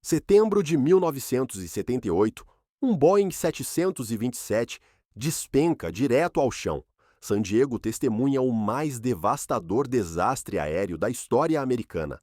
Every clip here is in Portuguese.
Setembro de 1978, um Boeing 727 despenca direto ao chão. San Diego testemunha o mais devastador desastre aéreo da história americana.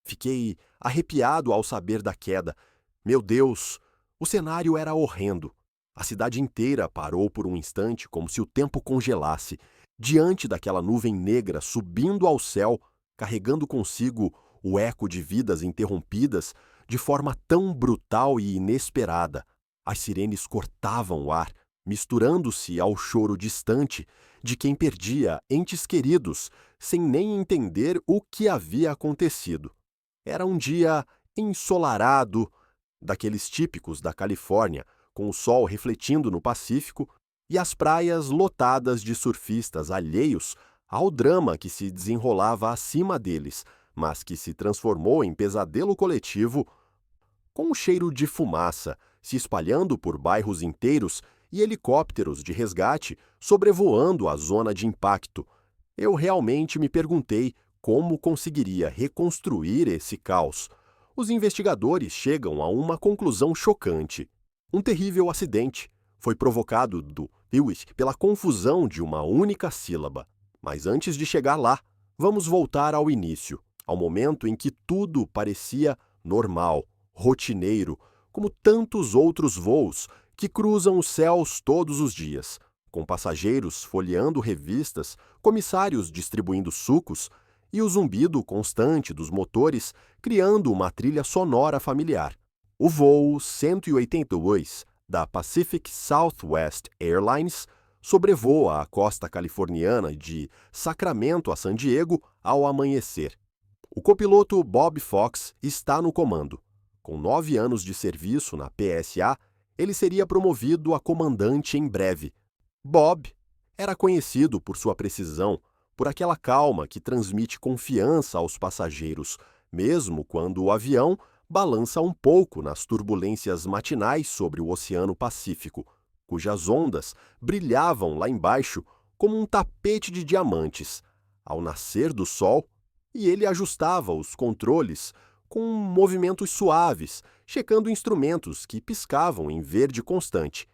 Fiquei arrepiado ao saber da queda. Meu Deus, o cenário era horrendo. A cidade inteira parou por um instante como se o tempo congelasse, diante daquela nuvem negra subindo ao céu, carregando consigo o eco de vidas interrompidas de forma tão brutal e inesperada. As sirenes cortavam o ar, misturando-se ao choro distante de quem perdia entes queridos, sem nem entender o que havia acontecido. Era um dia ensolarado, daqueles típicos da Califórnia, com o sol refletindo no Pacífico e as praias lotadas de surfistas alheios ao drama que se desenrolava acima deles, mas que se transformou em pesadelo coletivo, com um cheiro de fumaça se espalhando por bairros inteiros e helicópteros de resgate sobrevoando a zona de impacto. Eu realmente me perguntei como conseguiria reconstruir esse caos. Os investigadores chegam a uma conclusão chocante. Um terrível acidente foi provocado do Hewitt pela confusão de uma única sílaba. Mas antes de chegar lá, vamos voltar ao início, ao momento em que tudo parecia normal, rotineiro, como tantos outros voos que cruzam os céus todos os dias, com passageiros folheando revistas, comissários distribuindo sucos e o zumbido constante dos motores criando uma trilha sonora familiar. O voo 182 da Pacific Southwest Airlines sobrevoa a costa californiana de Sacramento a San Diego ao amanhecer. O copiloto Bob Fox está no comando. Com 9 anos de serviço na PSA, ele seria promovido a comandante em breve. Bob era conhecido por sua precisão, por aquela calma que transmite confiança aos passageiros, mesmo quando o avião balança um pouco nas turbulências matinais sobre o Oceano Pacífico, cujas ondas brilhavam lá embaixo como um tapete de diamantes, ao nascer do sol, e ele ajustava os controles com movimentos suaves, checando instrumentos que piscavam em verde constante,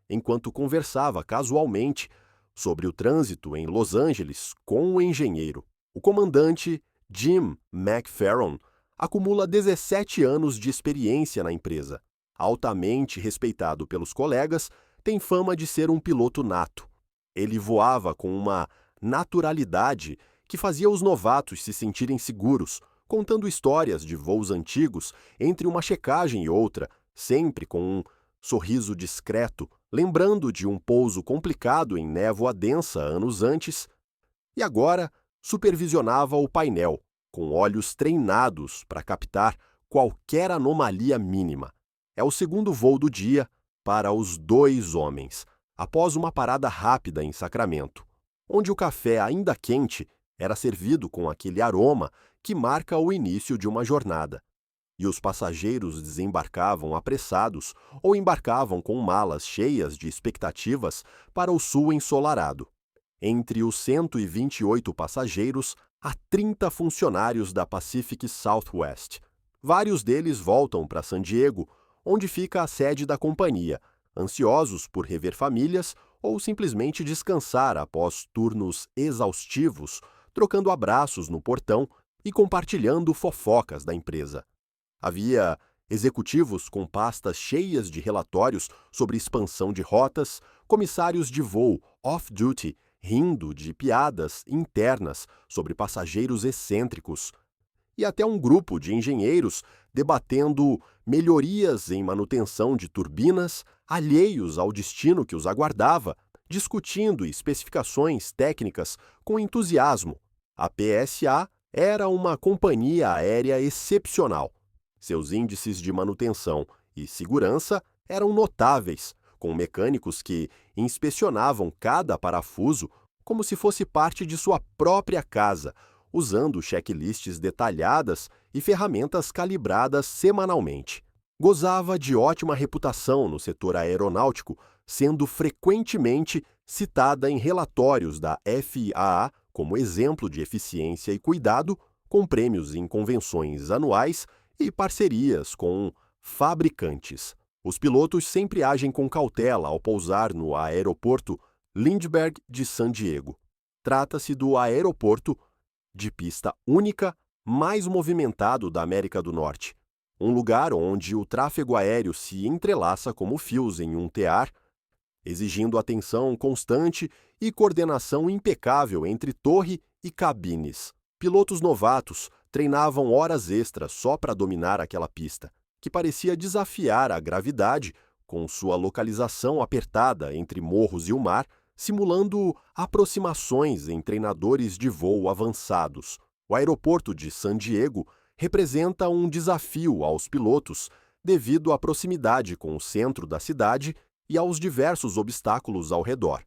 enquanto conversava casualmente sobre o trânsito em Los Angeles com o engenheiro. O comandante Jim McFerron acumula 17 anos de experiência na empresa. Altamente respeitado pelos colegas, tem fama de ser um piloto nato. Ele voava com uma naturalidade que fazia os novatos se sentirem seguros, contando histórias de voos antigos entre uma checagem e outra, sempre com um sorriso discreto, lembrando de um pouso complicado em névoa densa anos antes, e agora supervisionava o painel, com olhos treinados para captar qualquer anomalia mínima. É o segundo voo do dia para os dois homens, após uma parada rápida em Sacramento, onde o café ainda quente era servido com aquele aroma que marca o início de uma jornada. E os passageiros desembarcavam apressados ou embarcavam com malas cheias de expectativas para o sul ensolarado. Entre os 128 passageiros, há 30 funcionários da Pacific Southwest. Vários deles voltam para San Diego, onde fica a sede da companhia, ansiosos por rever famílias ou simplesmente descansar após turnos exaustivos, trocando abraços no portão e compartilhando fofocas da empresa. Havia executivos com pastas cheias de relatórios sobre expansão de rotas, comissários de voo off-duty rindo de piadas internas sobre passageiros excêntricos, e até um grupo de engenheiros debatendo melhorias em manutenção de turbinas alheios ao destino que os aguardava, discutindo especificações técnicas com entusiasmo. A PSA era uma companhia aérea excepcional. Seus índices de manutenção e segurança eram notáveis, com mecânicos que inspecionavam cada parafuso como se fosse parte de sua própria casa, usando checklists detalhadas e ferramentas calibradas semanalmente. Gozava de ótima reputação no setor aeronáutico, sendo frequentemente citada em relatórios da FAA como exemplo de eficiência e cuidado, com prêmios em convenções anuais e parcerias com Fabricantes. Os pilotos sempre agem com cautela ao pousar no aeroporto Lindbergh de San Diego. Trata-se do aeroporto de pista única mais movimentado da América do Norte. Um lugar onde o tráfego aéreo se entrelaça como fios em um tear, exigindo atenção constante e coordenação impecável entre torre e cabines. Pilotos novatos treinavam horas extras só para dominar aquela pista, que parecia desafiar a gravidade com sua localização apertada entre morros e o mar, simulando aproximações em treinadores de voo avançados. O aeroporto de San Diego representa um desafio aos pilotos devido à proximidade com o centro da cidade e aos diversos obstáculos ao redor.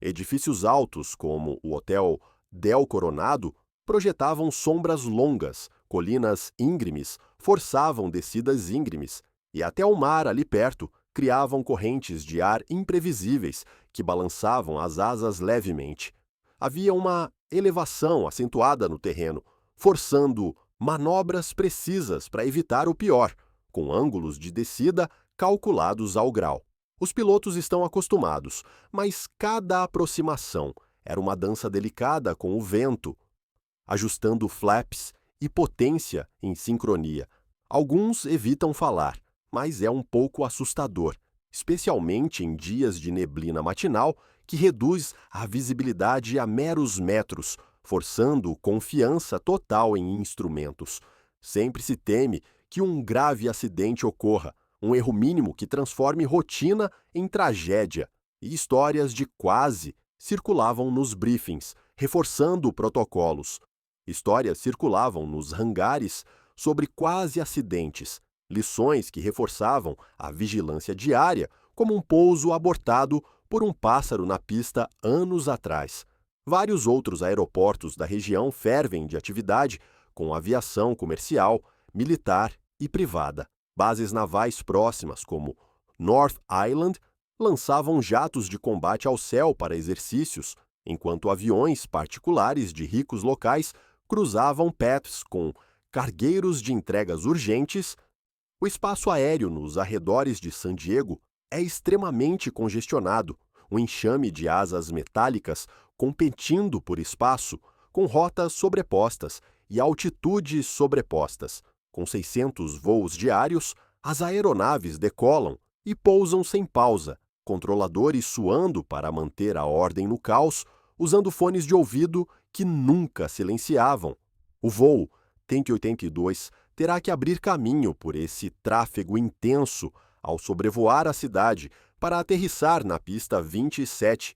Edifícios altos, como o Hotel Del Coronado, projetavam sombras longas, colinas íngremes forçavam descidas íngremes, e até o mar ali perto criavam correntes de ar imprevisíveis que balançavam as asas levemente. Havia uma elevação acentuada no terreno, forçando manobras precisas para evitar o pior, com ângulos de descida calculados ao grau. Os pilotos estão acostumados, mas cada aproximação era uma dança delicada com o vento, ajustando flaps e potência em sincronia. Alguns evitam falar, mas é um pouco assustador, especialmente em dias de neblina matinal que reduz a visibilidade a meros metros, forçando confiança total em instrumentos. Sempre se teme que um grave acidente ocorra, um erro mínimo que transforme rotina em tragédia, e histórias de quase circulavam nos briefings, reforçando protocolos. Histórias circulavam nos hangares sobre quase acidentes, lições que reforçavam a vigilância diária, como um pouso abortado por um pássaro na pista anos atrás. Vários outros aeroportos da região fervem de atividade com aviação comercial, militar e privada. Bases navais próximas, como North Island, lançavam jatos de combate ao céu para exercícios, enquanto aviões particulares de ricos locais cruzavam paths com cargueiros de entregas urgentes. O espaço aéreo nos arredores de San Diego é extremamente congestionado, um enxame de asas metálicas competindo por espaço, com rotas sobrepostas e altitudes sobrepostas. Com 600 voos diários, as aeronaves decolam e pousam sem pausa, controladores suando para manter a ordem no caos, usando fones de ouvido que nunca silenciavam. O voo Tank 82 terá que abrir caminho por esse tráfego intenso ao sobrevoar a cidade para aterrissar na pista 27,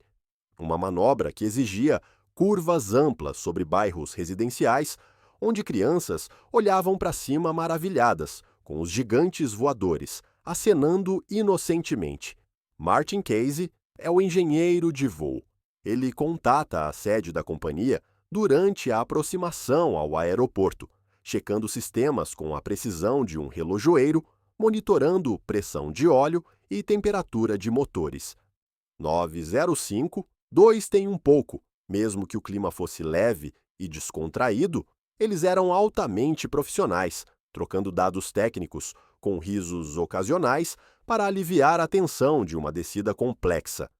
uma manobra que exigia curvas amplas sobre bairros residenciais, onde crianças olhavam para cima maravilhadas, com os gigantes voadores, acenando inocentemente. Martin Casey é o engenheiro de voo. Ele contata a sede da companhia durante a aproximação ao aeroporto, checando sistemas com a precisão de um relojoeiro, monitorando pressão de óleo e temperatura de motores. 905, 2 tem um pouco. Mesmo que o clima fosse leve e descontraído, eles eram altamente profissionais, trocando dados técnicos com risos ocasionais para aliviar a tensão de uma descida complexa.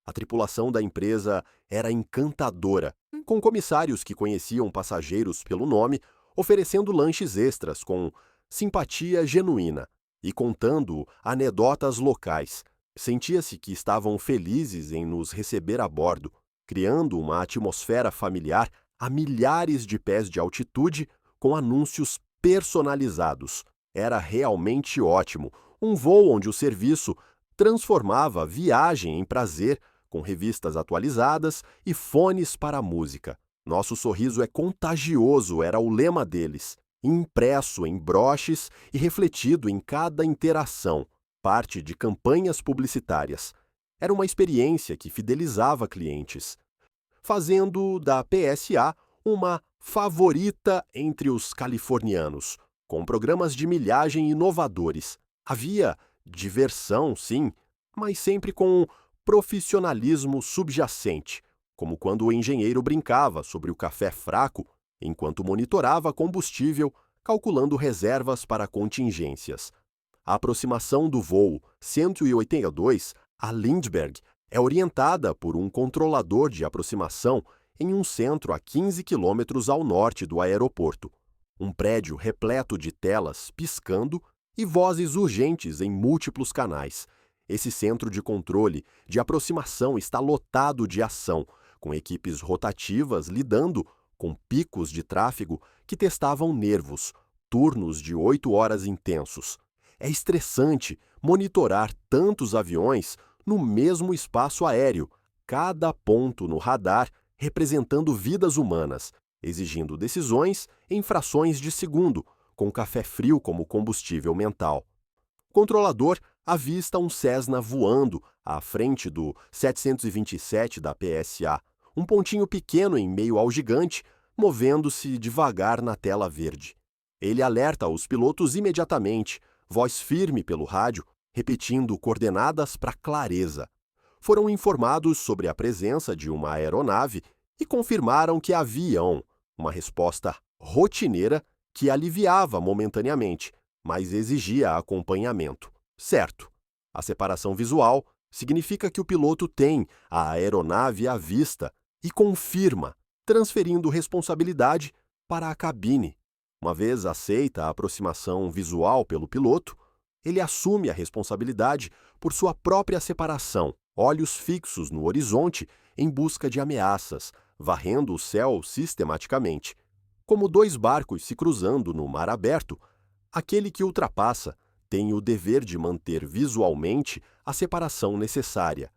A tripulação da empresa era encantadora, com comissários que conheciam passageiros pelo nome, oferecendo lanches extras com simpatia genuína e contando anedotas locais. Sentia-se que estavam felizes em nos receber a bordo, criando uma atmosfera familiar a milhares de pés de altitude com anúncios personalizados. Era realmente ótimo, um voo onde o serviço transformava a viagem em prazer, com revistas atualizadas e fones para a música. Nosso sorriso é contagioso, era o lema deles, impresso em broches e refletido em cada interação, parte de campanhas publicitárias. Era uma experiência que fidelizava clientes, fazendo da PSA uma favorita entre os californianos, com programas de milhagem inovadores. Havia diversão, sim, mas sempre com profissionalismo subjacente, como quando o engenheiro brincava sobre o café fraco enquanto monitorava combustível, calculando reservas para contingências. A aproximação do voo 182 a Lindbergh é orientada por um controlador de aproximação em um centro a 15 quilômetros ao norte do aeroporto. Um prédio repleto de telas piscando e vozes urgentes em múltiplos canais. Esse centro de controle de aproximação está lotado de ação, com equipes rotativas lidando com picos de tráfego que testavam nervos, turnos de 8 horas intensos. É estressante monitorar tantos aviões no mesmo espaço aéreo, cada ponto no radar representando vidas humanas, exigindo decisões em frações de segundo, com café frio como combustível mental. O controlador avista um Cessna voando à frente do 727 da PSA, um pontinho pequeno em meio ao gigante, movendo-se devagar na tela verde. Ele alerta os pilotos imediatamente, voz firme pelo rádio, repetindo coordenadas para clareza. Foram informados sobre a presença de uma aeronave e confirmaram que haviam uma resposta rotineira que aliviava momentaneamente, mas exigia acompanhamento. Certo, a separação visual significa que o piloto tem a aeronave à vista e confirma, transferindo responsabilidade para a cabine. Uma vez aceita a aproximação visual pelo piloto, ele assume a responsabilidade por sua própria separação, olhos fixos no horizonte em busca de ameaças, varrendo o céu sistematicamente. Como dois barcos se cruzando no mar aberto, aquele que ultrapassa tem o dever de manter visualmente a separação necessária,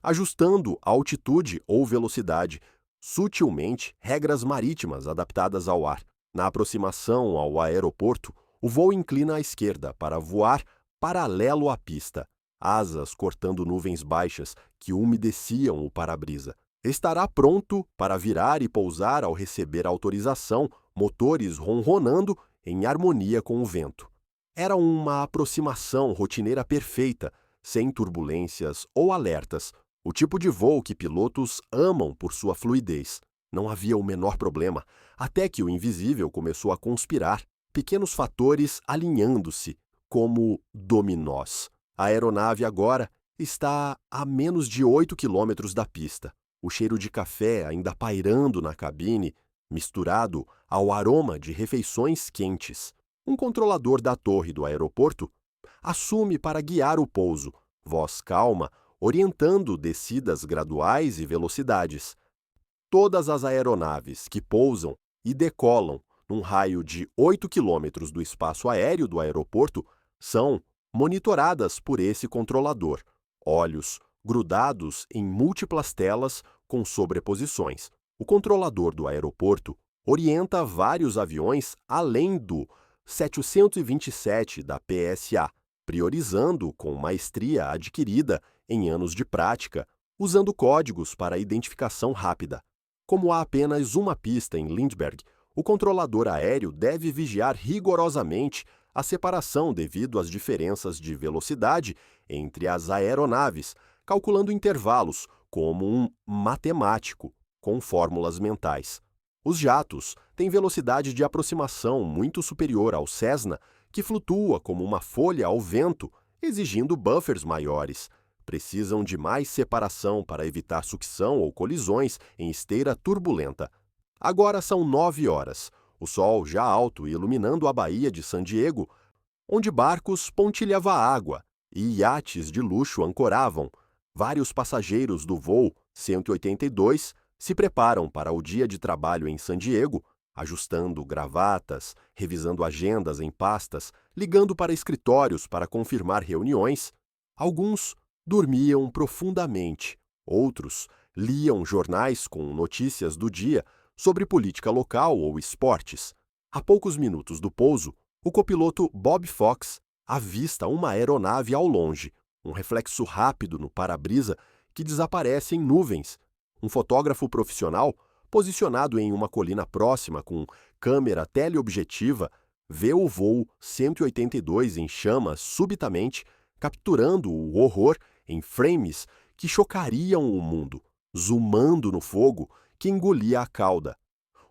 ajustando altitude ou velocidade, sutilmente regras marítimas adaptadas ao ar. Na aproximação ao aeroporto, o voo inclina à esquerda para voar paralelo à pista, asas cortando nuvens baixas que umedeciam o para-brisa. Estará pronto para virar e pousar ao receber autorização, motores ronronando em harmonia com o vento. Era uma aproximação rotineira perfeita, sem turbulências ou alertas, o tipo de voo que pilotos amam por sua fluidez. Não havia o menor problema, até que o invisível começou a conspirar, pequenos fatores alinhando-se, como dominós. A aeronave agora está a menos de 8 quilômetros da pista. O cheiro de café ainda pairando na cabine, misturado ao aroma de refeições quentes. Um controlador da torre do aeroporto assume para guiar o pouso, voz calma, orientando descidas graduais e velocidades. Todas as aeronaves que pousam e decolam num raio de 8 quilômetros do espaço aéreo do aeroporto são monitoradas por esse controlador, olhos grudados em múltiplas telas com sobreposições. O controlador do aeroporto orienta vários aviões além do 727 da PSA, priorizando com maestria adquirida em anos de prática, usando códigos para identificação rápida. Como há apenas uma pista em Lindbergh, o controlador aéreo deve vigiar rigorosamente a separação devido às diferenças de velocidade entre as aeronaves, calculando intervalos como um matemático, com fórmulas mentais. Os jatos têm velocidade de aproximação muito superior ao Cessna, que flutua como uma folha ao vento, exigindo buffers maiores. Precisam de mais separação para evitar sucção ou colisões em esteira turbulenta. Agora são 9 horas, o sol já alto e iluminando a baía de San Diego, onde barcos pontilhavam água e iates de luxo ancoravam. Vários passageiros do voo 182 se preparam para o dia de trabalho em San Diego, ajustando gravatas, revisando agendas em pastas, ligando para escritórios para confirmar reuniões. Alguns dormiam profundamente, outros liam jornais com notícias do dia sobre política local ou esportes. A poucos minutos do pouso, o copiloto Bob Fox avista uma aeronave ao longe, um reflexo rápido no para-brisa que desaparece em nuvens. Um fotógrafo profissional, posicionado em uma colina próxima com câmera teleobjetiva, vê o voo 182 em chamas subitamente, capturando o horror em frames que chocariam o mundo, zoomando no fogo que engolia a cauda.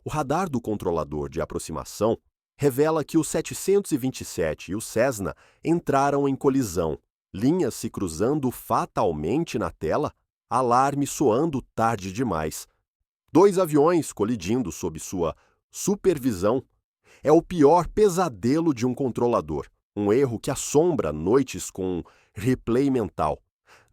O radar do controlador de aproximação revela que o 727 e o Cessna entraram em colisão, linhas se cruzando fatalmente na tela, alarme soando tarde demais. 2 aviões colidindo sob sua supervisão. É o pior pesadelo de um controlador, um erro que assombra noites com replay mental.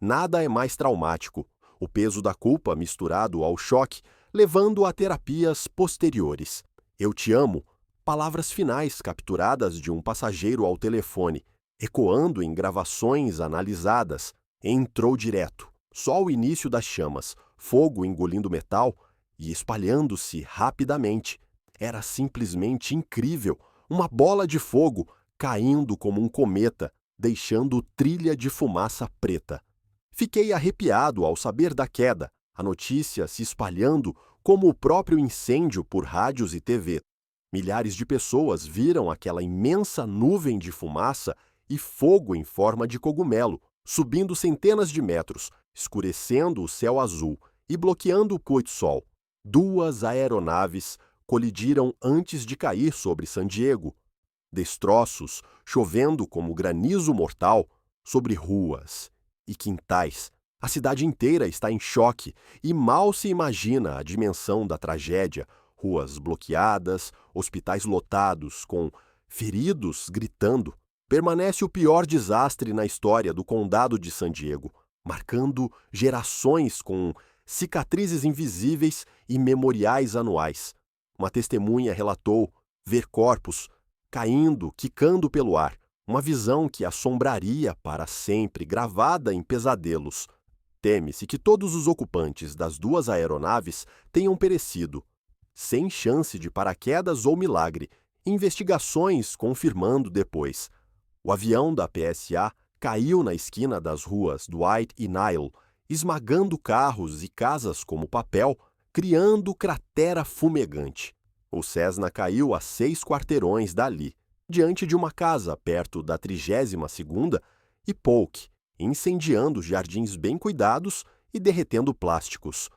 Nada é mais traumático, o peso da culpa misturado ao choque, levando a terapias posteriores. Eu te amo, palavras finais capturadas de um passageiro ao telefone, ecoando em gravações analisadas. Entrou direto, só o início das chamas, fogo engolindo metal e espalhando-se rapidamente. Era simplesmente incrível, uma bola de fogo caindo como um cometa, deixando trilha de fumaça preta. Fiquei arrepiado ao saber da queda, a notícia se espalhando como o próprio incêndio por rádios e TV. Milhares de pessoas viram aquela imensa nuvem de fumaça e fogo em forma de cogumelo, subindo centenas de metros, escurecendo o céu azul e bloqueando o pôr-do-sol. 2 aeronaves colidiram antes de cair sobre San Diego. Destroços chovendo como granizo mortal sobre ruas e quintais. A cidade inteira está em choque e mal se imagina a dimensão da tragédia. Ruas bloqueadas, hospitais lotados, com feridos gritando. Permanece o pior desastre na história do condado de San Diego, marcando gerações com cicatrizes invisíveis e memoriais anuais. Uma testemunha relatou ver corpos caindo, quicando pelo ar, uma visão que assombraria para sempre, gravada em pesadelos. Teme-se que todos os ocupantes das 2 aeronaves tenham perecido, sem chance de paraquedas ou milagre, investigações confirmando depois. O avião da PSA caiu na esquina das ruas Dwight e Nile, esmagando carros e casas como papel, criando cratera fumegante. O Cessna caiu a 6 quarteirões dali, diante de uma casa perto da 32ª e Polk, incendiando jardins bem cuidados e derretendo plásticos.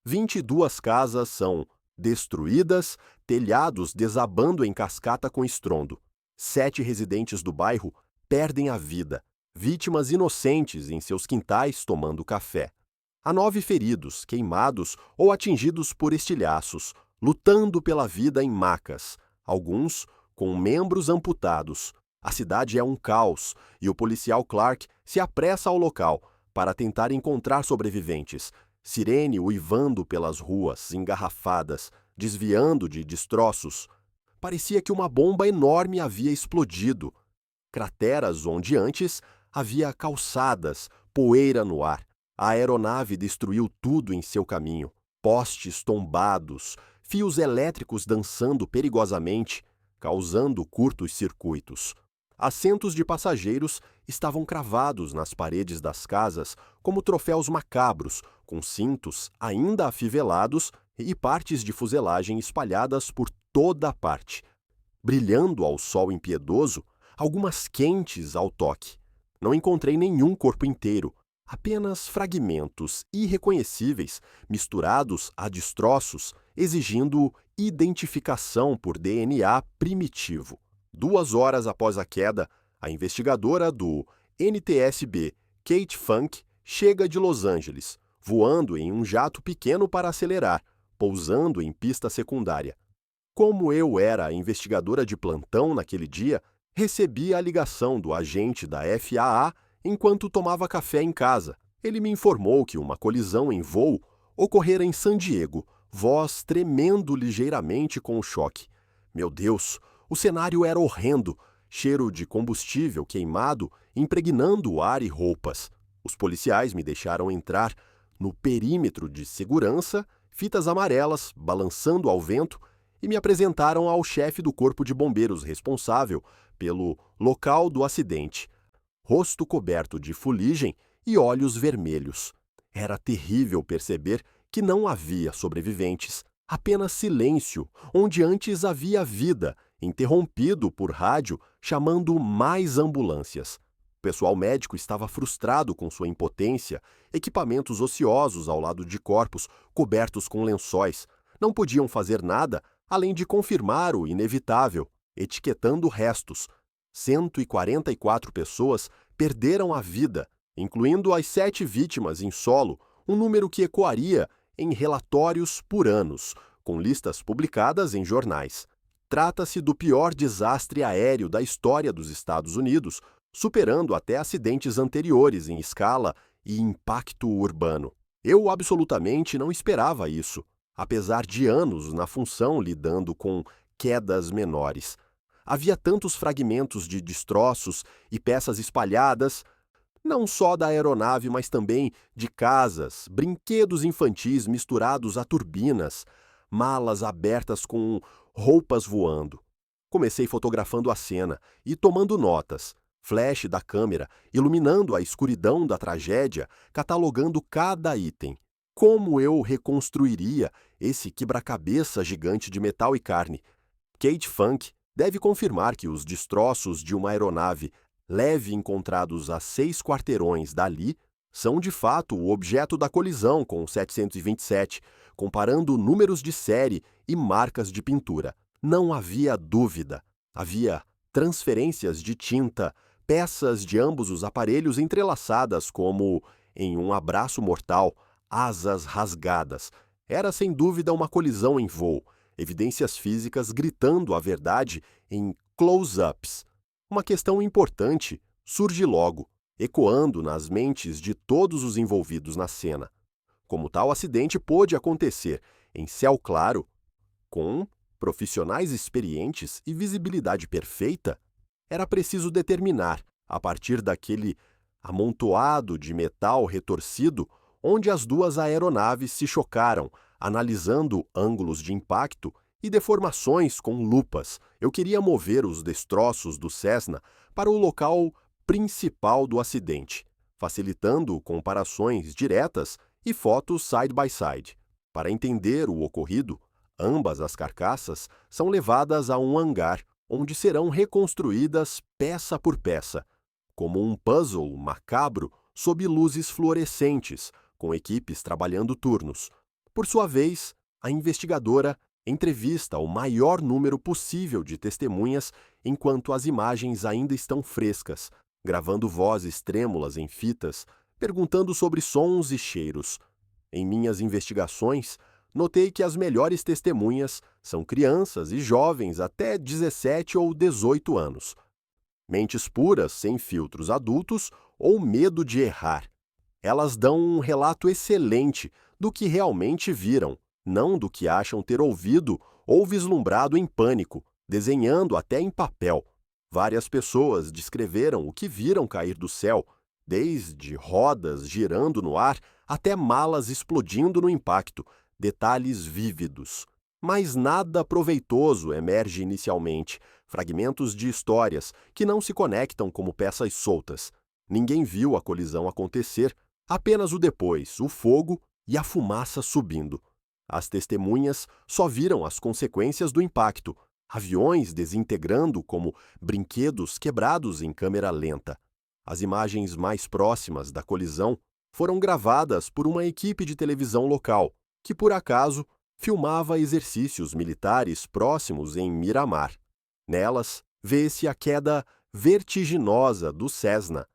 22 casas são destruídas, telhados desabando em cascata com estrondo. 7 residentes do bairro perdem a vida, vítimas inocentes em seus quintais tomando café. Há 9 feridos, queimados ou atingidos por estilhaços, lutando pela vida em macas, alguns com membros amputados. A cidade é um caos e o policial Clark se apressa ao local para tentar encontrar sobreviventes. Sirene uivando pelas ruas, engarrafadas, desviando de destroços. Parecia que uma bomba enorme havia explodido. Crateras onde antes havia calçadas, poeira no ar. A aeronave destruiu tudo em seu caminho. Postes tombados, fios elétricos dançando perigosamente, causando curtos circuitos. Assentos de passageiros estavam cravados nas paredes das casas como troféus macabros, com cintos ainda afivelados e partes de fuselagem espalhadas por toda a parte. Brilhando ao sol impiedoso, algumas quentes ao toque. Não encontrei nenhum corpo inteiro, apenas fragmentos irreconhecíveis misturados a destroços, exigindo identificação por DNA primitivo. 2 horas após a queda, a investigadora do NTSB, Kate Funk, chega de Los Angeles, voando em um jato pequeno para acelerar, pousando em pista secundária. Como eu era a investigadora de plantão naquele dia, recebi a ligação do agente da FAA enquanto tomava café em casa. Ele me informou que uma colisão em voo ocorrera em San Diego, voz tremendo ligeiramente com o choque. Meu Deus, o cenário era horrendo, cheiro de combustível queimado impregnando o ar e roupas. Os policiais me deixaram entrar no perímetro de segurança, fitas amarelas balançando ao vento, e me apresentaram ao chefe do corpo de bombeiros responsável pelo local do acidente. Rosto coberto de fuligem e olhos vermelhos. Era terrível perceber que não havia sobreviventes, apenas silêncio, onde antes havia vida, interrompido por rádio chamando mais ambulâncias. O pessoal médico estava frustrado com sua impotência, equipamentos ociosos ao lado de corpos cobertos com lençóis. Não podiam fazer nada além de confirmar o inevitável. etiquetando restos. 144 pessoas perderam a vida, incluindo as 7 vítimas em solo, um número que ecoaria em relatórios por anos, com listas publicadas em jornais. Trata-se do pior desastre aéreo da história dos Estados Unidos, superando até acidentes anteriores em escala e impacto urbano. Eu absolutamente não esperava isso, apesar de anos na função lidando com quedas menores. Havia tantos fragmentos de destroços e peças espalhadas, não só da aeronave, mas também de casas, brinquedos infantis misturados a turbinas, malas abertas com roupas voando. Comecei fotografando a cena e tomando notas, flash da câmera, iluminando a escuridão da tragédia, catalogando cada item. Como eu reconstruiria esse quebra-cabeça gigante de metal e carne? Kate Funk deve confirmar que os destroços de uma aeronave leve encontrados a 6 quarteirões dali são de fato o objeto da colisão com o 727, comparando números de série e marcas de pintura. Não havia dúvida. Havia transferências de tinta, peças de ambos os aparelhos entrelaçadas como, em um abraço mortal, asas rasgadas. Era sem dúvida uma colisão em voo, evidências físicas gritando a verdade em close-ups. Uma questão importante surge logo, ecoando nas mentes de todos os envolvidos na cena. Como tal acidente pôde acontecer em céu claro, com profissionais experientes e visibilidade perfeita? Era preciso determinar, a partir daquele amontoado de metal retorcido, onde as duas aeronaves se chocaram, analisando ângulos de impacto e deformações com lupas. Eu queria mover os destroços do Cessna para o local principal do acidente, facilitando comparações diretas e fotos side by side. Para entender o ocorrido, ambas as carcaças são levadas a um hangar, onde serão reconstruídas peça por peça, como um puzzle macabro sob luzes fluorescentes, com equipes trabalhando turnos. Por sua vez, a investigadora entrevista o maior número possível de testemunhas enquanto as imagens ainda estão frescas, gravando vozes trêmulas em fitas, perguntando sobre sons e cheiros. Em minhas investigações, notei que as melhores testemunhas são crianças e jovens até 17 ou 18 anos. Mentes puras, sem filtros adultos ou medo de errar. Elas dão um relato excelente do que realmente viram, não do que acham ter ouvido ou vislumbrado em pânico, desenhando até em papel. Várias pessoas descreveram o que viram cair do céu, desde rodas girando no ar até malas explodindo no impacto, detalhes vívidos. Mas nada proveitoso emerge inicialmente, fragmentos de histórias que não se conectam como peças soltas. Ninguém viu a colisão acontecer, apenas o depois, o fogo e a fumaça subindo. As testemunhas só viram as consequências do impacto, aviões desintegrando como brinquedos quebrados em câmera lenta. As imagens mais próximas da colisão foram gravadas por uma equipe de televisão local, que por acaso filmava exercícios militares próximos em Miramar. Nelas, vê-se a queda vertiginosa do Cessna,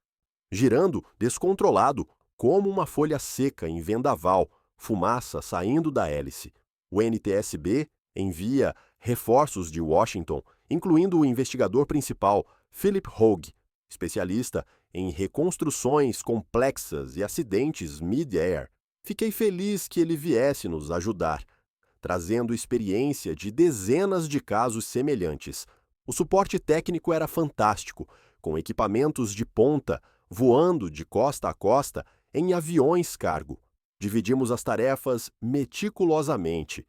girando descontrolado como uma folha seca em vendaval, fumaça saindo da hélice. O NTSB envia reforços de Washington, incluindo o investigador principal, Philip Hogue, especialista em reconstruções complexas e acidentes mid-air. Fiquei feliz que ele viesse nos ajudar, trazendo experiência de dezenas de casos semelhantes. O suporte técnico era fantástico, com equipamentos de ponta, voando de costa a costa em aviões cargo. Dividimos as tarefas meticulosamente,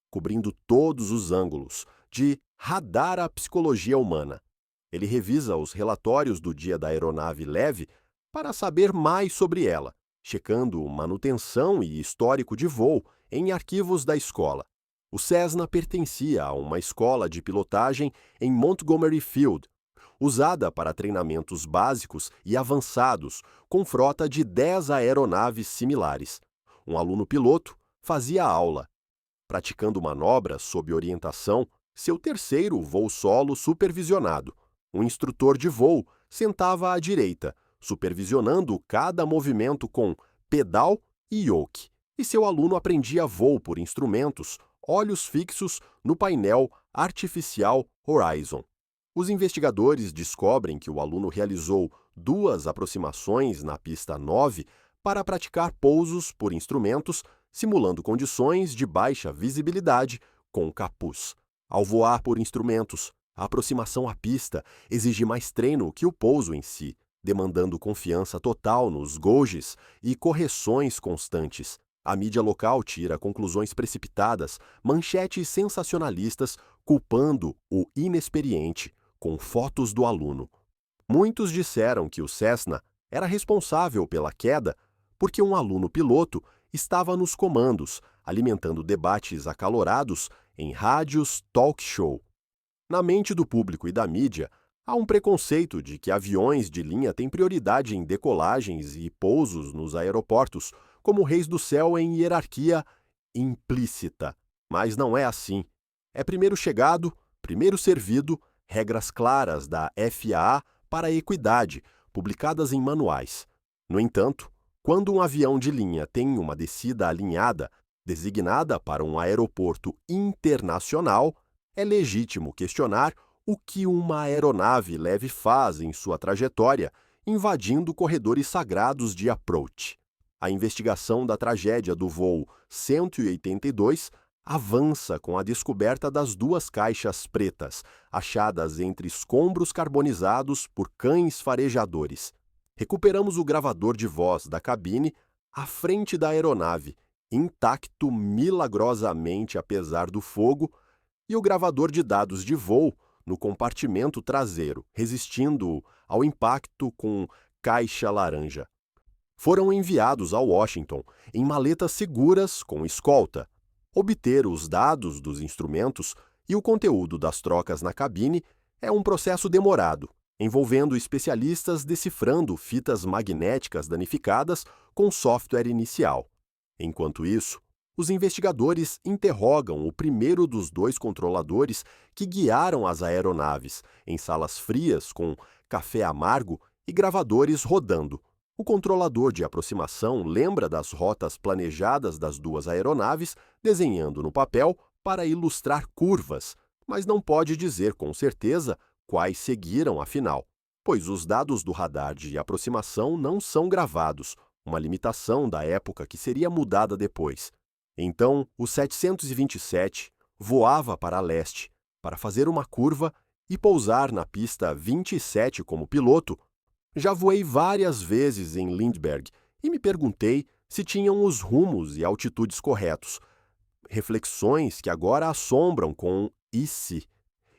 cobrindo todos os ângulos, de radar à psicologia humana. Ele revisa os relatórios do dia da aeronave leve para saber mais sobre ela, checando manutenção e histórico de voo em arquivos da escola. O Cessna pertencia a uma escola de pilotagem em Montgomery Field, usada para treinamentos básicos e avançados, com frota de 10 aeronaves similares. Um aluno piloto fazia aula, praticando manobras sob orientação seu terceiro voo solo supervisionado. Um instrutor de voo sentava à direita, supervisionando cada movimento com pedal e yoke, e seu aluno aprendia voo por instrumentos, olhos fixos no painel artificial Horizon. Os investigadores descobrem que o aluno realizou 2 aproximações na pista 9 para praticar pousos por instrumentos, simulando condições de baixa visibilidade com capuz. Ao voar por instrumentos, a aproximação à pista exige mais treino que o pouso em si, demandando confiança total nos gauges e correções constantes. A mídia local tira conclusões precipitadas, manchetes sensacionalistas culpando o inexperiente, com fotos do aluno. Muitos disseram que o Cessna era responsável pela queda porque um aluno piloto estava nos comandos, alimentando debates acalorados em rádios talk show. Na mente do público e da mídia, há um preconceito de que aviões de linha têm prioridade em decolagens e pousos nos aeroportos, como reis do céu em hierarquia implícita. Mas não é assim. É primeiro chegado, primeiro servido, regras claras da FAA para a equidade, publicadas em manuais. No entanto, quando um avião de linha tem uma descida alinhada, designada para um aeroporto internacional, é legítimo questionar o que uma aeronave leve faz em sua trajetória, invadindo corredores sagrados de approach. A investigação da tragédia do voo 182 avança com a descoberta das 2 caixas pretas, achadas entre escombros carbonizados por cães farejadores. Recuperamos o gravador de voz da cabine à frente da aeronave, intacto milagrosamente apesar do fogo, e o gravador de dados de voo no compartimento traseiro, resistindo ao impacto com caixa laranja. Foram enviados a Washington em maletas seguras com escolta. Obter os dados dos instrumentos e o conteúdo das trocas na cabine é um processo demorado, envolvendo especialistas decifrando fitas magnéticas danificadas com software inicial. Enquanto isso, os investigadores interrogam o primeiro dos 2 controladores que guiaram as aeronaves em salas frias com café amargo e gravadores rodando. O controlador de aproximação lembra das rotas planejadas das 2 aeronaves, desenhando no papel para ilustrar curvas, mas não pode dizer com certeza quais seguiram afinal, pois os dados do radar de aproximação não são gravados, uma limitação da época que seria mudada depois. Então, o 727 voava para leste, para fazer uma curva e pousar na pista 27 como piloto. Já voei várias vezes em Lindbergh e me perguntei se tinham os rumos e altitudes corretos. Reflexões que agora assombram com e se.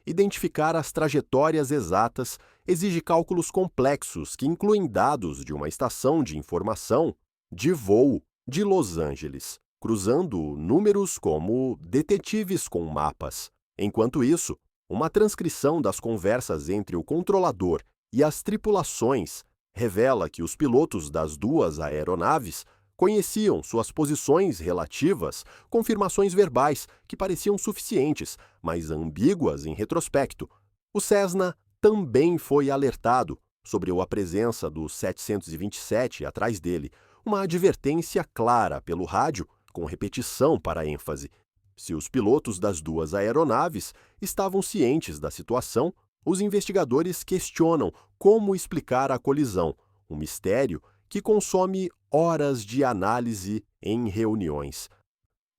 Identificar as trajetórias exatas exige cálculos complexos que incluem dados de uma estação de informação de voo de Los Angeles, cruzando números como detetives com mapas. Enquanto isso, uma transcrição das conversas entre o controlador e as tripulações revela que os pilotos das 2 aeronaves conheciam suas posições relativas, confirmações verbais que pareciam suficientes, mas ambíguas em retrospecto. O Cessna também foi alertado sobre a presença do 727 atrás dele, uma advertência clara pelo rádio, com repetição para ênfase. Se os pilotos das 2 aeronaves estavam cientes da situação, os investigadores questionam como explicar a colisão, um mistério que consome horas de análise em reuniões.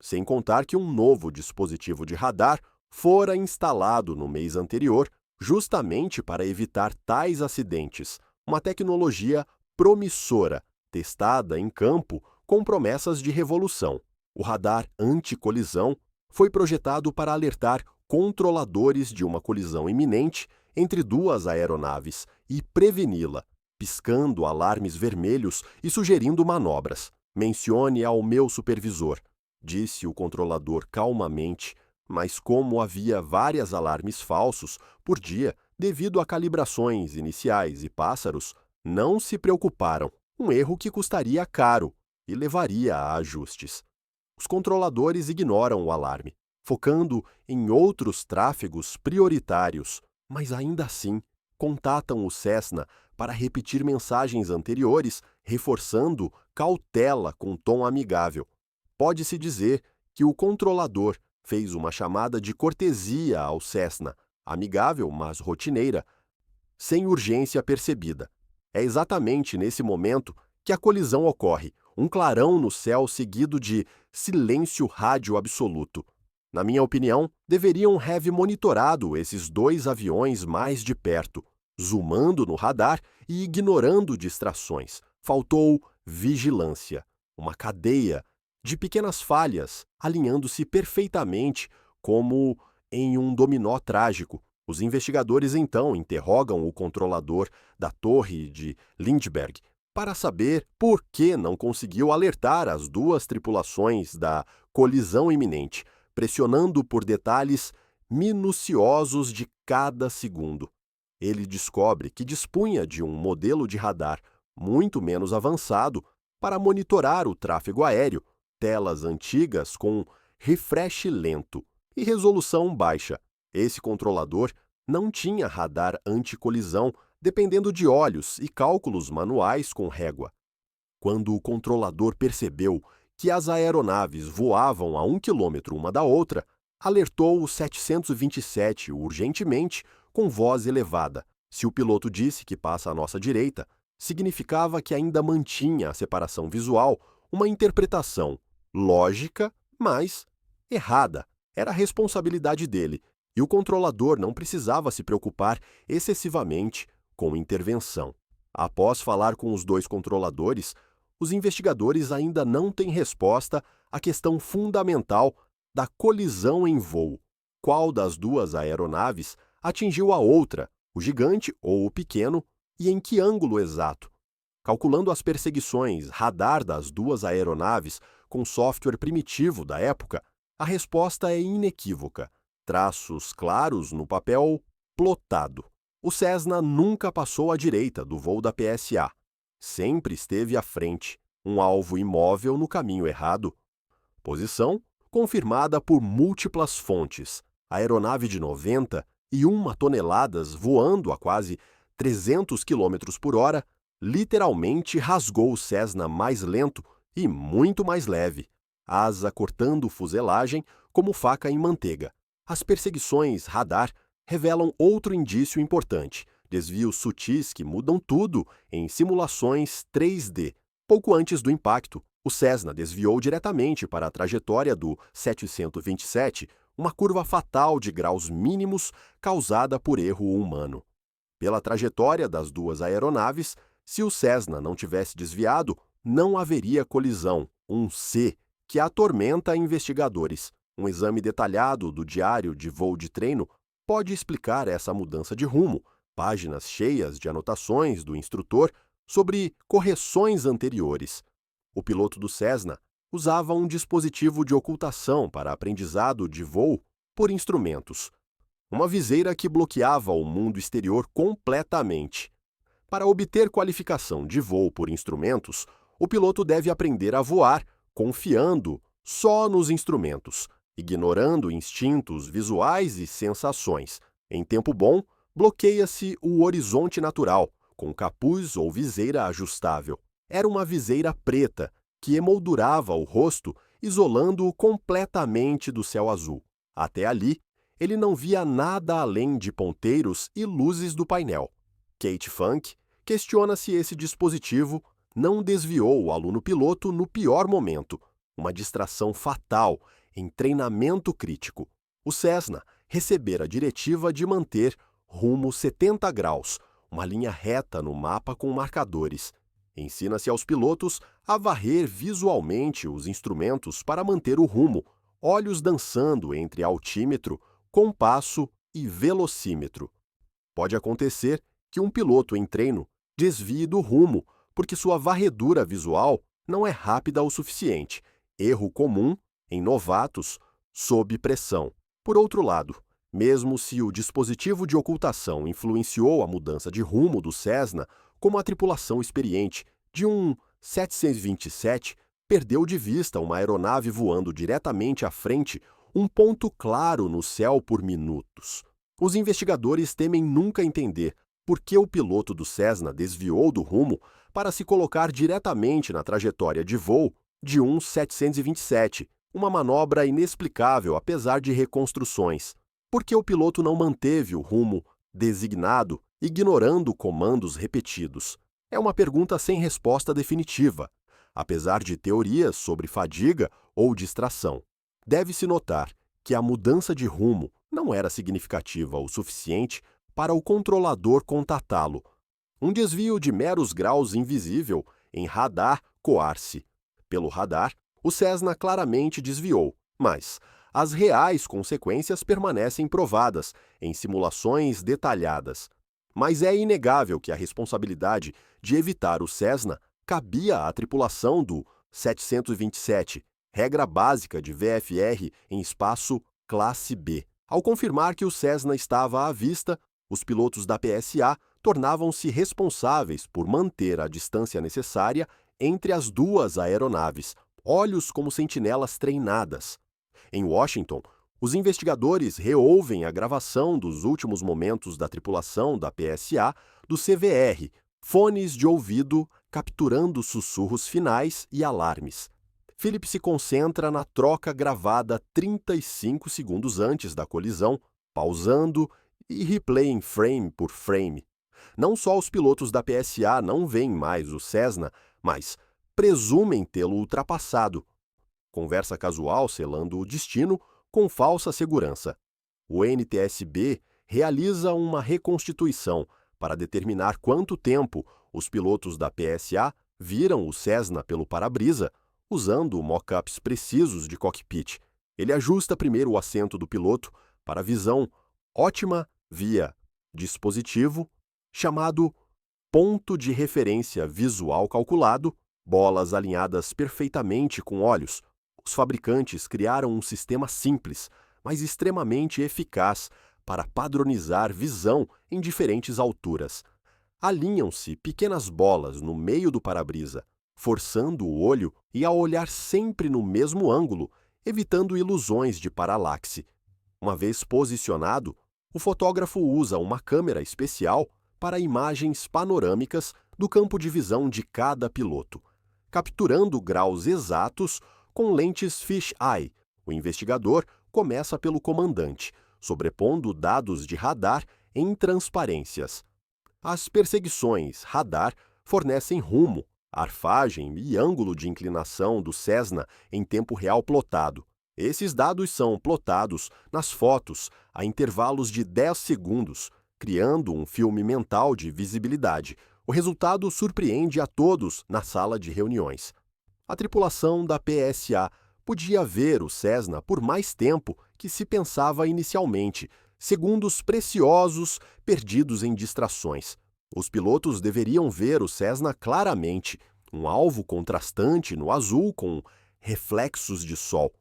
Sem contar que um novo dispositivo de radar fora instalado no mês anterior, justamente para evitar tais acidentes, uma tecnologia promissora, testada em campo com promessas de revolução. O radar anti-colisão foi projetado para alertar controladores de uma colisão iminente entre 2 aeronaves e preveni-la, piscando alarmes vermelhos e sugerindo manobras. Mencione ao meu supervisor, disse o controlador calmamente, mas como havia vários alarmes falsos por dia devido a calibrações iniciais e pássaros, não se preocuparam, um erro que custaria caro e levaria a ajustes. Os controladores ignoram o alarme. focando em outros tráfegos prioritários, mas ainda assim contatam o Cessna para repetir mensagens anteriores, reforçando cautela com tom amigável. Pode-se dizer que o controlador fez uma chamada de cortesia ao Cessna, amigável, mas rotineira, sem urgência percebida. É exatamente nesse momento que a colisão ocorre, um clarão no céu seguido de silêncio rádio absoluto. Na minha opinião, deveriam have monitorado esses dois aviões mais de perto, zoomando no radar e ignorando distrações. Faltou vigilância, uma cadeia de pequenas falhas, alinhando-se perfeitamente como em um dominó trágico. Os investigadores então interrogam o controlador da torre de Lindbergh para saber por que não conseguiu alertar as duas tripulações da colisão iminente, pressionando por detalhes minuciosos de cada segundo. Ele descobre que dispunha de um modelo de radar muito menos avançado para monitorar o tráfego aéreo, telas antigas com refresh lento e resolução baixa. Esse controlador não tinha radar anticolisão, dependendo de olhos e cálculos manuais com régua. Quando o controlador percebeu que as aeronaves voavam a 1 quilômetro uma da outra, alertou o 727 urgentemente com voz elevada. Se o piloto disse que passa à nossa direita, significava que ainda mantinha a separação visual, uma interpretação lógica, mas errada. Era a responsabilidade dele, e o controlador não precisava se preocupar excessivamente com intervenção. Após falar com os dois controladores, os investigadores ainda não têm resposta à questão fundamental da colisão em voo. Qual das duas aeronaves atingiu a outra, o gigante ou o pequeno, e em que ângulo exato? Calculando as perseguições radar das duas aeronaves com software primitivo da época, a resposta é inequívoca. Traços claros no papel plotado. O Cessna nunca passou à direita do voo da PSA. Sempre esteve à frente, um alvo imóvel no caminho errado. Posição confirmada por múltiplas fontes. A aeronave de 91 toneladas voando a quase 300 km por hora literalmente rasgou o Cessna mais lento e muito mais leve, asa cortando fuselagem como faca em manteiga. As perseguições radar revelam outro indício importante: desvios sutis que mudam tudo em simulações 3D. Pouco antes do impacto, o Cessna desviou diretamente para a trajetória do 727, uma curva fatal de graus mínimos causada por erro humano. Pela trajetória das duas aeronaves, se o Cessna não tivesse desviado, não haveria colisão, um C, que atormenta investigadores. Um exame detalhado do diário de voo de treino pode explicar essa mudança de rumo, páginas cheias de anotações do instrutor sobre correções anteriores. O piloto do Cessna usava um dispositivo de ocultação para aprendizado de voo por instrumentos, uma viseira que bloqueava o mundo exterior completamente. Para obter qualificação de voo por instrumentos, o piloto deve aprender a voar confiando só nos instrumentos, ignorando instintos visuais e sensações. Em tempo bom, bloqueia-se o horizonte natural, com capuz ou viseira ajustável. Era uma viseira preta, que emoldurava o rosto, isolando-o completamente do céu azul. Até ali, ele não via nada além de ponteiros e luzes do painel. Kate Funk questiona se esse dispositivo não desviou o aluno piloto no pior momento, uma distração fatal em treinamento crítico. O Cessna recebera a diretiva de manter rumo 70 graus, uma linha reta no mapa com marcadores. Ensina-se aos pilotos a varrer visualmente os instrumentos para manter o rumo, olhos dançando entre altímetro, compasso e velocímetro. Pode acontecer que um piloto em treino desvie do rumo, porque sua varredura visual não é rápida o suficiente. Erro comum em novatos sob pressão. Por outro lado, mesmo se o dispositivo de ocultação influenciou a mudança de rumo do Cessna, como a tripulação experiente de um 727 perdeu de vista uma aeronave voando diretamente à frente, Um ponto claro no céu por minutos. Os investigadores temem nunca entender por que o piloto do Cessna desviou do rumo para se colocar diretamente na trajetória de voo de um 727, uma manobra inexplicável apesar de reconstruções. Por que o piloto não manteve o rumo designado, ignorando comandos repetidos? É uma pergunta sem resposta definitiva, apesar de teorias sobre fadiga ou distração. Deve-se notar que a mudança de rumo não era significativa o suficiente para o controlador contatá-lo. Um desvio de meros graus invisível em radar coar-se. Pelo radar, o Cessna claramente desviou, mas as reais consequências permanecem provadas em simulações detalhadas. Mas é inegável que a responsabilidade de evitar o Cessna cabia à tripulação do 727, regra básica de VFR em espaço classe B. Ao confirmar que o Cessna estava à vista, os pilotos da PSA tornavam-se responsáveis por manter a distância necessária entre as duas aeronaves, olhos como sentinelas treinadas. Em Washington, os investigadores reouvem a gravação dos últimos momentos da tripulação da PSA do CVR, fones de ouvido capturando sussurros finais e alarmes. Philip se concentra na troca gravada 35 segundos antes da colisão, pausando e replaying frame por frame. Não só os pilotos da PSA não veem mais o Cessna, mas presumem tê-lo ultrapassado. Conversa casual selando o destino com falsa segurança. O NTSB realiza uma reconstituição para determinar quanto tempo os pilotos da PSA viram o Cessna pelo para-brisa, usando mock-ups precisos de cockpit. Ele ajusta primeiro o assento do piloto para a visão ótima via dispositivo chamado ponto de referência visual calculado, bolas alinhadas perfeitamente com olhos. Os fabricantes criaram um sistema simples, mas extremamente eficaz para padronizar visão em diferentes alturas. Alinham-se pequenas bolas no meio do para-brisa, forçando o olho e a olhar sempre no mesmo ângulo, evitando ilusões de paralaxe. Uma vez posicionado, o fotógrafo usa uma câmera especial para imagens panorâmicas do campo de visão de cada piloto, capturando graus exatos com lentes fisheye. O investigador começa pelo comandante, sobrepondo dados de radar em transparências. As perseguições radar fornecem rumo, arfagem e ângulo de inclinação do Cessna em tempo real plotado. Esses dados são plotados nas fotos a intervalos de 10 segundos, criando um filme mental de visibilidade. O resultado surpreende a todos na sala de reuniões. A tripulação da PSA podia ver o Cessna por mais tempo que se pensava inicialmente, segundos preciosos perdidos em distrações. Os pilotos deveriam ver o Cessna claramente, um alvo contrastante no azul com reflexos de sol.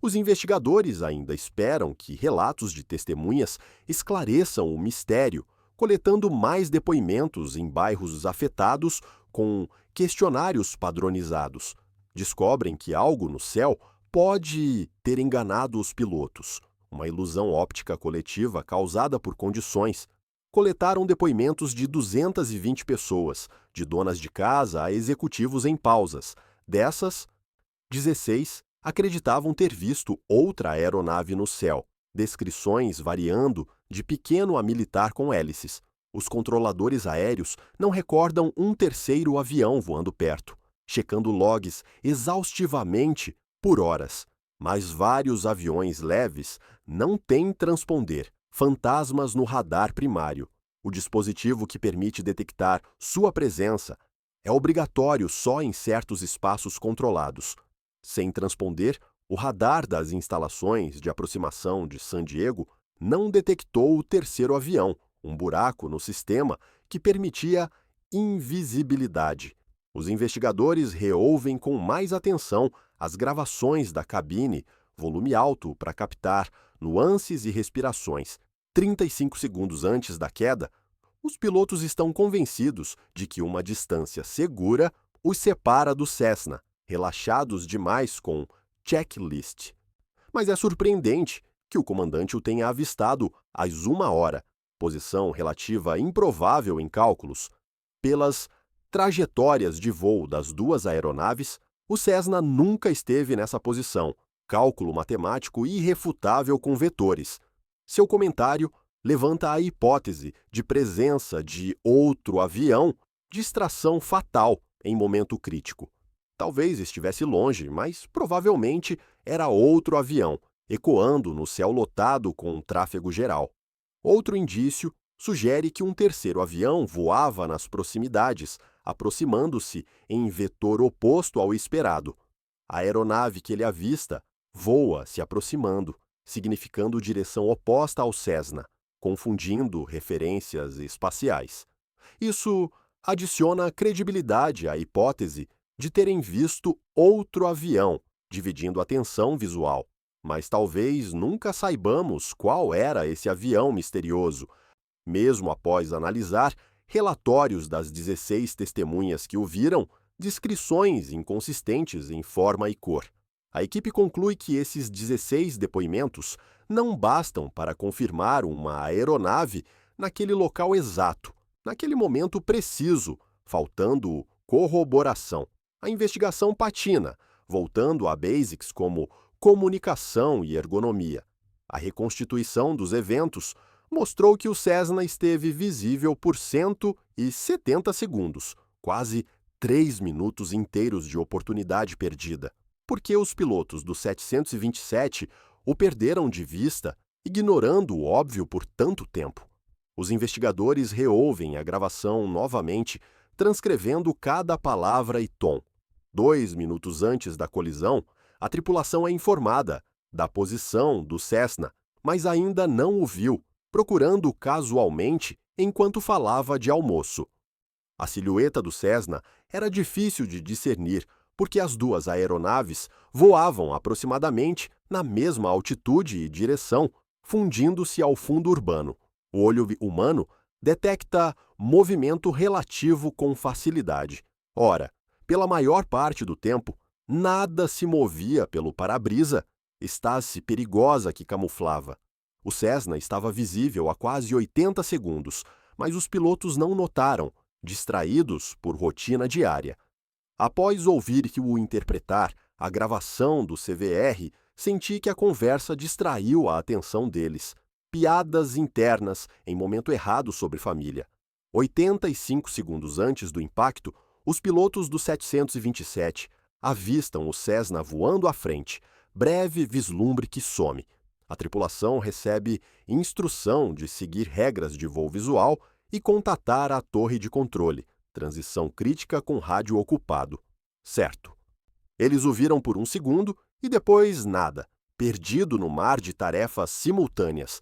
Os investigadores ainda esperam que relatos de testemunhas esclareçam o mistério, coletando mais depoimentos em bairros afetados com questionários padronizados. Descobrem que algo no céu pode ter enganado os pilotos, uma ilusão óptica coletiva causada por condições. Coletaram depoimentos de 220 pessoas, de donas de casa a executivos em pausas. Dessas, 16 acreditavam ter visto outra aeronave no céu, descrições variando de pequeno a militar com hélices. Os controladores aéreos não recordam um terceiro avião voando perto, checando logs exaustivamente por horas. Mas vários aviões leves não têm transponder, fantasmas no radar primário. O dispositivo que permite detectar sua presença é obrigatório só em certos espaços controlados. Sem transponder, o radar das instalações de aproximação de San Diego não detectou o terceiro avião, um buraco no sistema que permitia invisibilidade. Os investigadores reouvem com mais atenção as gravações da cabine, volume alto para captar nuances e respirações. 35 segundos antes da queda, os pilotos estão convencidos de que uma distância segura os separa do Cessna, relaxados demais com checklist. Mas é surpreendente que o comandante o tenha avistado às 1 hora, posição relativa improvável em cálculos. Pelas trajetórias de voo das duas aeronaves, o Cessna nunca esteve nessa posição, cálculo matemático irrefutável com vetores. Seu comentário levanta a hipótese de presença de outro avião, distração fatal em momento crítico. Talvez estivesse longe, mas provavelmente era outro avião, ecoando no céu lotado com tráfego geral. Outro indício sugere que um terceiro avião voava nas proximidades, aproximando-se em vetor oposto ao esperado. A aeronave que ele avista voa se aproximando, significando direção oposta ao Cessna, confundindo referências espaciais. Isso adiciona credibilidade à hipótese de terem visto outro avião, dividindo a tensão visual. Mas talvez nunca saibamos qual era esse avião misterioso, mesmo após analisar relatórios das 16 testemunhas que o viram, descrições inconsistentes em forma e cor. A equipe conclui que esses 16 depoimentos não bastam para confirmar uma aeronave naquele local exato, naquele momento preciso, faltando corroboração. A investigação patina, voltando a basics como comunicação e ergonomia. A reconstituição dos eventos mostrou que o Cessna esteve visível por 170 segundos, quase 3 minutos inteiros de oportunidade perdida. Porque os pilotos do 727 o perderam de vista, ignorando o óbvio por tanto tempo. Os investigadores reouvem a gravação novamente, transcrevendo cada palavra e tom. 2 minutos antes da colisão, a tripulação é informada da posição do Cessna, mas ainda não o viu, procurando casualmente enquanto falava de almoço. A silhueta do Cessna era difícil de discernir, porque as duas aeronaves voavam aproximadamente na mesma altitude e direção, fundindo-se ao fundo urbano. O olho humano detecta movimento relativo com facilidade. Ora, pela maior parte do tempo, nada se movia pelo para-brisa, estase perigosa que camuflava. O Cessna estava visível há quase 80 segundos, mas os pilotos não notaram, distraídos por rotina diária. Após ouvir que o interpretar a gravação do CVR, senti que a conversa distraiu a atenção deles. Piadas internas em momento errado sobre família. 85 segundos antes do impacto, os pilotos do 727 avistam o Cessna voando à frente, breve vislumbre que some. A tripulação recebe instrução de seguir regras de voo visual e contatar a torre de controle, transição crítica com rádio ocupado. Certo. Eles o viram por um segundo e depois nada, perdido no mar de tarefas simultâneas.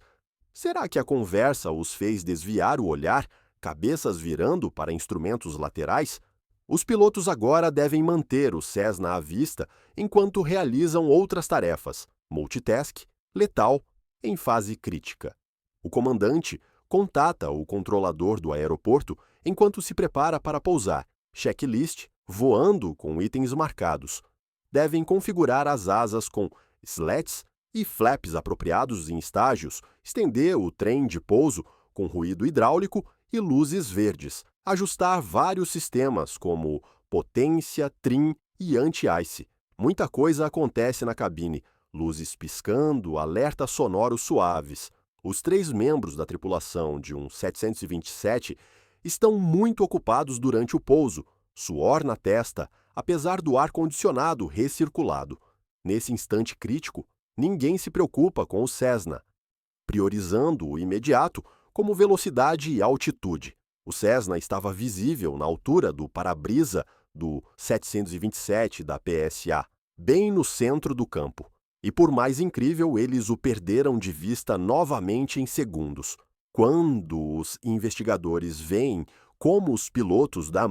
Será que a conversa os fez desviar o olhar, cabeças virando para instrumentos laterais? Os pilotos agora devem manter o Cessna à vista enquanto realizam outras tarefas, multitask, letal, em fase crítica. O comandante contata o controlador do aeroporto enquanto se prepara para pousar, checklist, voando com itens marcados. Devem configurar as asas com slats e flaps apropriados em estágios, estender o trem de pouso com ruído hidráulico e luzes verdes, ajustar vários sistemas como potência, trim e anti-ice. Muita coisa acontece na cabine, luzes piscando, alertas sonoros suaves. Os 3 membros da tripulação de um 727 estão muito ocupados durante o pouso, suor na testa, apesar do ar-condicionado recirculado. Nesse instante crítico, ninguém se preocupa com o Cessna, priorizando o imediato como velocidade e altitude. O Cessna estava visível na altura do para-brisa do 727 da PSA, bem no centro do campo. E por mais incrível, eles o perderam de vista novamente em segundos. Quando os investigadores veem como os pilotos da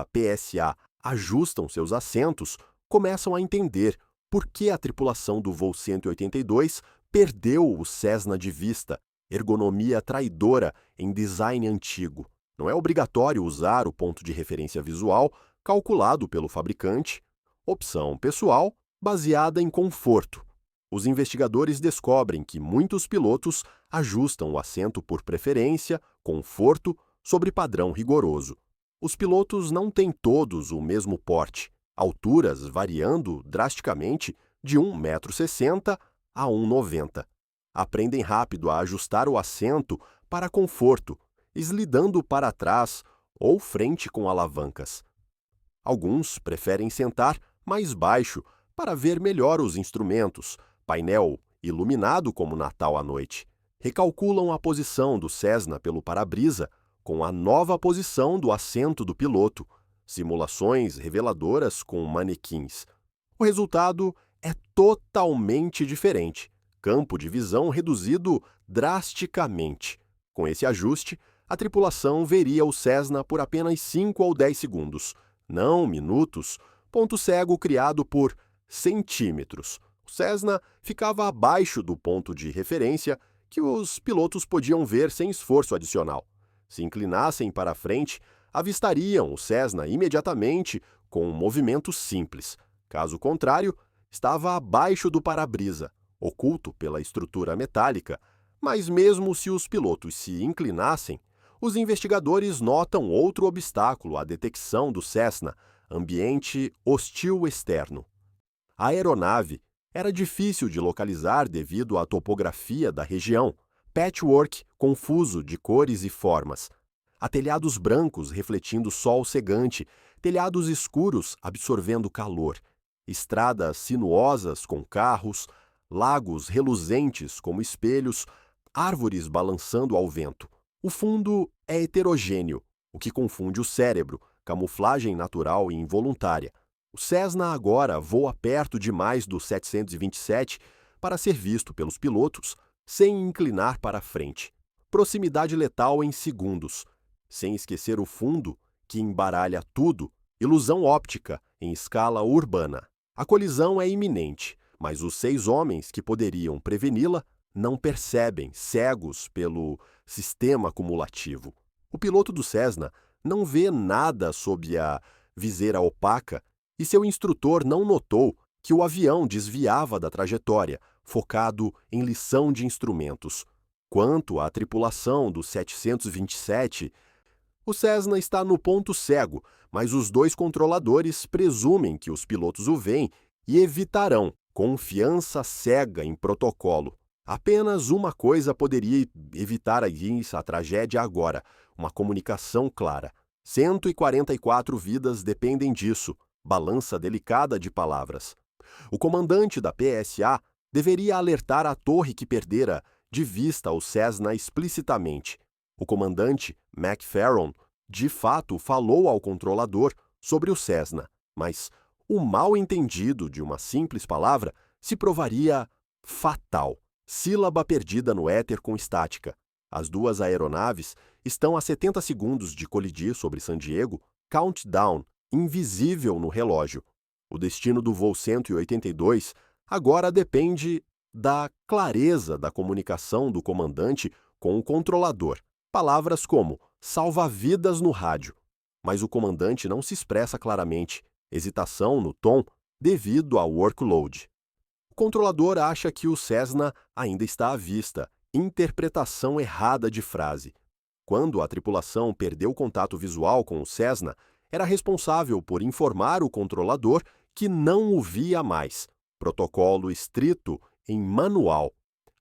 PSA ajustam seus assentos, começam a entender por que a tripulação do voo 182 perdeu o Cessna de vista, ergonomia traidora em design antigo. Não é obrigatório usar o ponto de referência visual calculado pelo fabricante, opção pessoal baseada em conforto. Os investigadores descobrem que muitos pilotos ajustam o assento por preferência, conforto, sobre padrão rigoroso. Os pilotos não têm todos o mesmo porte, alturas variando drasticamente de 1,60 m a 1,90 m. Aprendem rápido a ajustar o assento para conforto, eslidando para trás ou frente com alavancas. Alguns preferem sentar mais baixo para ver melhor os instrumentos, painel iluminado como Natal à noite. Recalculam a posição do Cessna pelo para-brisa com a nova posição do assento do piloto, simulações reveladoras com manequins. O resultado é totalmente diferente, campo de visão reduzido drasticamente. Com esse ajuste, a tripulação veria o Cessna por apenas 5 ou 10 segundos, não minutos, ponto cego criado por centímetros. O Cessna ficava abaixo do ponto de referência que os pilotos podiam ver sem esforço adicional. Se inclinassem para frente, avistariam o Cessna imediatamente com um movimento simples. Caso contrário, estava abaixo do para-brisa, oculto pela estrutura metálica, mas mesmo se os pilotos se inclinassem, os investigadores notam outro obstáculo à detecção do Cessna: ambiente hostil externo. A aeronave era difícil de localizar devido à topografia da região, patchwork confuso de cores e formas. Há telhados brancos refletindo sol cegante, telhados escuros absorvendo calor, estradas sinuosas com carros, lagos reluzentes como espelhos, árvores balançando ao vento. O fundo é heterogêneo, o que confunde o cérebro, camuflagem natural e involuntária. O Cessna agora voa perto demais do 727 para ser visto pelos pilotos sem inclinar para frente. Proximidade letal em segundos. Sem esquecer o fundo, que embaralha tudo, ilusão óptica em escala urbana. A colisão é iminente, mas os 6 homens que poderiam preveni-la não percebem, cegos pelo sistema cumulativo. O piloto do Cessna não vê nada sob a viseira opaca e seu instrutor não notou que o avião desviava da trajetória, focado em lição de instrumentos. Quanto à tripulação do 727, o Cessna está no ponto cego, mas os 2 controladores presumem que os pilotos o veem e evitarão confiança cega em protocolo. Apenas uma coisa poderia evitar a tragédia agora: uma comunicação clara. 144 vidas dependem disso, balança delicada de palavras. O comandante da PSA deveria alertar a torre que perdera de vista o Cessna explicitamente. O comandante, McFerron, de fato falou ao controlador sobre o Cessna, mas o mal-entendido de uma simples palavra se provaria fatal. Sílaba perdida no éter com estática. As 2 aeronaves estão a 70 segundos de colidir sobre San Diego, countdown, invisível no relógio. O destino do voo 182 agora depende da clareza da comunicação do comandante com o controlador. Palavras como salva-vidas no rádio. Mas o comandante não se expressa claramente, hesitação no tom devido ao workload. O controlador acha que o Cessna ainda está à vista, interpretação errada de frase. Quando a tripulação perdeu contato visual com o Cessna, era responsável por informar o controlador que não o via mais. Protocolo estrito em manual.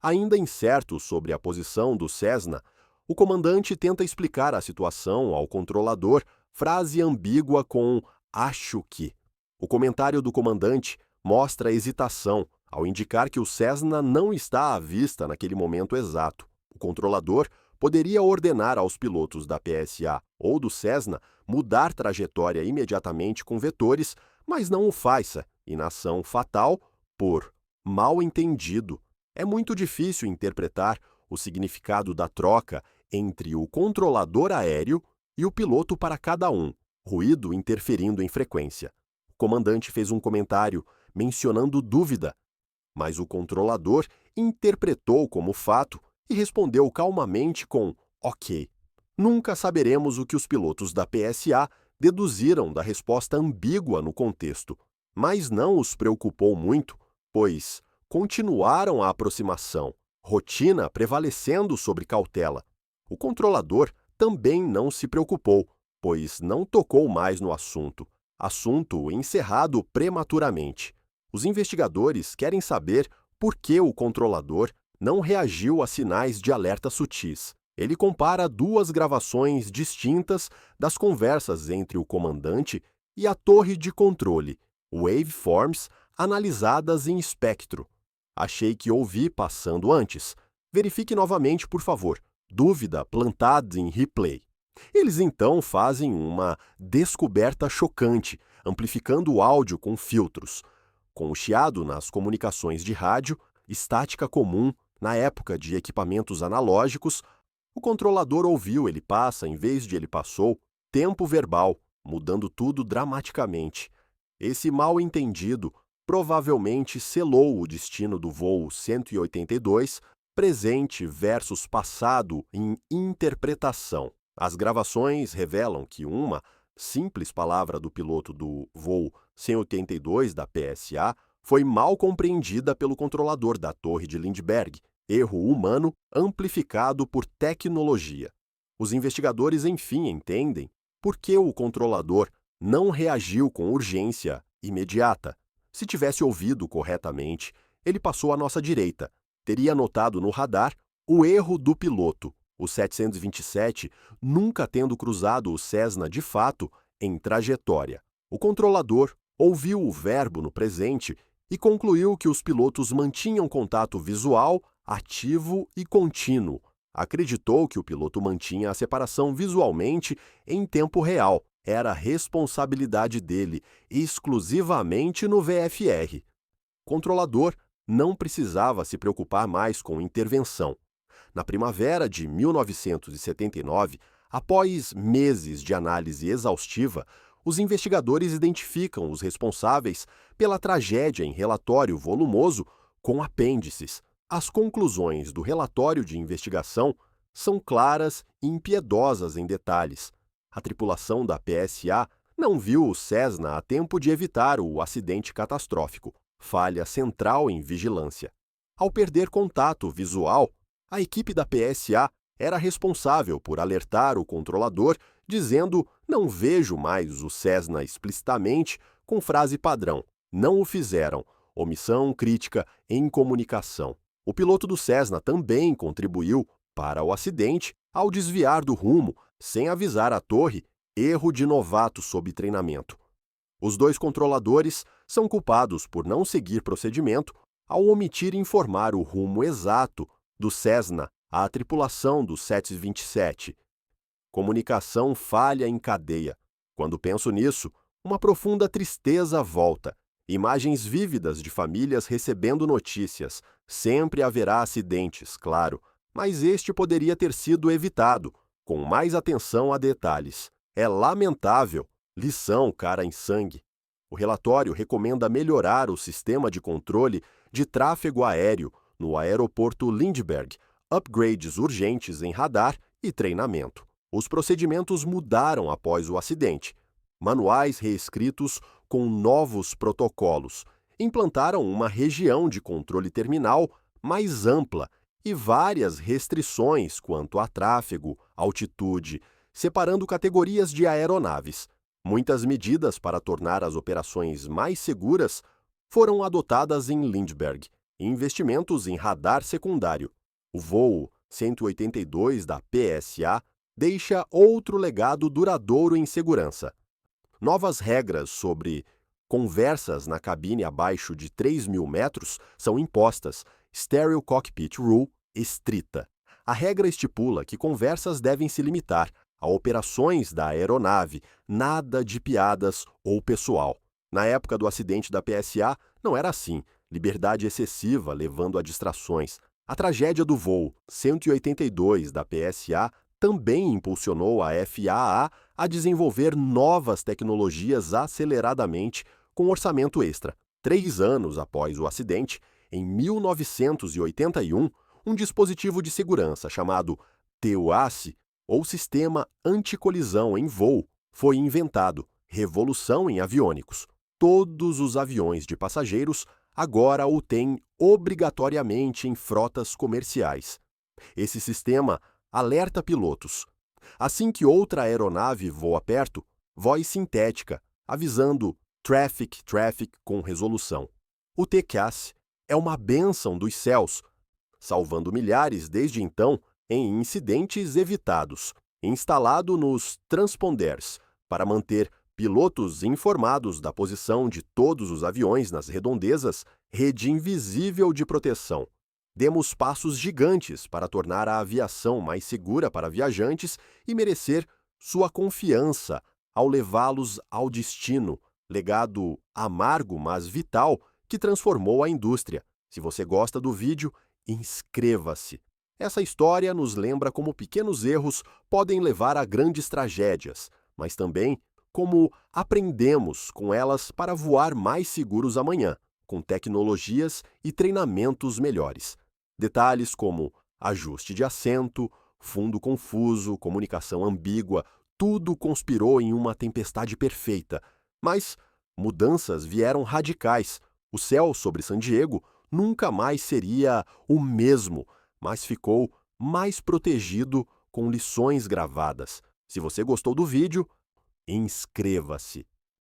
Ainda incerto sobre a posição do Cessna, o comandante tenta explicar a situação ao controlador, frase ambígua com acho que. O comentário do comandante mostra hesitação ao indicar que o Cessna não está à vista naquele momento exato. O controlador poderia ordenar aos pilotos da PSA ou do Cessna mudar trajetória imediatamente com vetores, mas não o faça, inação fatal por mal entendido. É muito difícil interpretar o significado da troca entre o controlador aéreo e o piloto para cada um, ruído interferindo em frequência. O comandante fez um comentário mencionando dúvida, mas o controlador interpretou como fato e respondeu calmamente com ok. Nunca saberemos o que os pilotos da PSA deduziram da resposta ambígua no contexto, mas não os preocupou muito, pois continuaram a aproximação, rotina prevalecendo sobre cautela. O controlador também não se preocupou, pois não tocou mais no assunto encerrado prematuramente. Os investigadores querem saber por que o controlador não reagiu a sinais de alerta sutis. Ele compara duas gravações distintas das conversas entre o comandante e a torre de controle, waveforms analisadas em espectro. Achei que ouvi passando antes. Verifique novamente, por favor. Dúvida plantada em replay. Eles então fazem uma descoberta chocante, amplificando o áudio com filtros. Com o chiado nas comunicações de rádio, estática comum, na época de equipamentos analógicos, o controlador ouviu ele passa em vez de ele passou, tempo verbal, mudando tudo dramaticamente. Esse mal-entendido provavelmente selou o destino do voo 182, presente versus passado em interpretação. As gravações revelam que uma simples palavra do piloto do voo 182 da PSA foi mal compreendida pelo controlador da Torre de Lindbergh, erro humano amplificado por tecnologia. Os investigadores, enfim, entendem por que o controlador não reagiu com urgência imediata. Se tivesse ouvido corretamente, ele passou à nossa direita. Teria notado no radar o erro do piloto, o 727 nunca tendo cruzado o Cessna de fato em trajetória. O controlador ouviu o verbo no presente e concluiu que os pilotos mantinham contato visual, ativo e contínuo. Acreditou que o piloto mantinha a separação visualmente em tempo real. Era responsabilidade dele, exclusivamente no VFR. O controlador não precisava se preocupar mais com intervenção. Na primavera de 1979, após meses de análise exaustiva, os investigadores identificam os responsáveis pela tragédia em relatório volumoso com apêndices. As conclusões do relatório de investigação são claras e impiedosas em detalhes. A tripulação da PSA não viu o Cessna a tempo de evitar o acidente catastrófico, falha central em vigilância. Ao perder contato visual, a equipe da PSA era responsável por alertar o controlador, dizendo "não vejo mais o Cessna" explicitamente, com frase padrão. Não o fizeram. Omissão crítica em comunicação. O piloto do Cessna também contribuiu para o acidente ao desviar do rumo, sem avisar a torre, erro de novato sob treinamento. Os dois controladores são culpados por não seguir procedimento ao omitir informar o rumo exato do Cessna à tripulação do 727. Comunicação falha em cadeia. Quando penso nisso, uma profunda tristeza volta. Imagens vívidas de famílias recebendo notícias. Sempre haverá acidentes, claro, mas este poderia ter sido evitado, com mais atenção a detalhes. É lamentável. Lição cara em sangue. O relatório recomenda melhorar o sistema de controle de tráfego aéreo no aeroporto Lindbergh, upgrades urgentes em radar e treinamento. Os procedimentos mudaram após o acidente. Manuais reescritos com novos protocolos. Implantaram uma região de controle terminal mais ampla e várias restrições quanto a tráfego, altitude, separando categorias de aeronaves. Muitas medidas para tornar as operações mais seguras foram adotadas em Lindbergh. Investimentos em radar secundário. O voo 182 da PSA deixa outro legado duradouro em segurança. Novas regras sobre conversas na cabine abaixo de 3.000 metros são impostas. Stereo Cockpit Rule estrita. A regra estipula que conversas devem se limitar a operações da aeronave, nada de piadas ou pessoal. Na época do acidente da PSA, não era assim. Liberdade excessiva levando a distrações. A tragédia do voo 182 da PSA também impulsionou a FAA a desenvolver novas tecnologias aceleradamente com orçamento extra. 3 anos após o acidente, em 1981, um dispositivo de segurança chamado TUAS, ou Sistema Anticolisão em Voo, foi inventado. Revolução em aviônicos. Todos os aviões de passageiros agora o tem obrigatoriamente em frotas comerciais. Esse sistema alerta pilotos. Assim que outra aeronave voa perto, voz sintética, avisando traffic com resolução. O TCAS é uma bênção dos céus, salvando milhares desde então em incidentes evitados, instalado nos transponders para manter pilotos informados da posição de todos os aviões nas redondezas, rede invisível de proteção. Demos passos gigantes para tornar a aviação mais segura para viajantes e merecer sua confiança ao levá-los ao destino, legado amargo, mas vital, que transformou a indústria. Se você gosta do vídeo, inscreva-se. Essa história nos lembra como pequenos erros podem levar a grandes tragédias, mas também como aprendemos com elas para voar mais seguros amanhã, com tecnologias e treinamentos melhores. Detalhes como ajuste de assento, fundo confuso, comunicação ambígua, tudo conspirou em uma tempestade perfeita. Mas mudanças vieram radicais. O céu sobre San Diego nunca mais seria o mesmo, mas ficou mais protegido com lições gravadas. Se você gostou do vídeo, inscreva-se.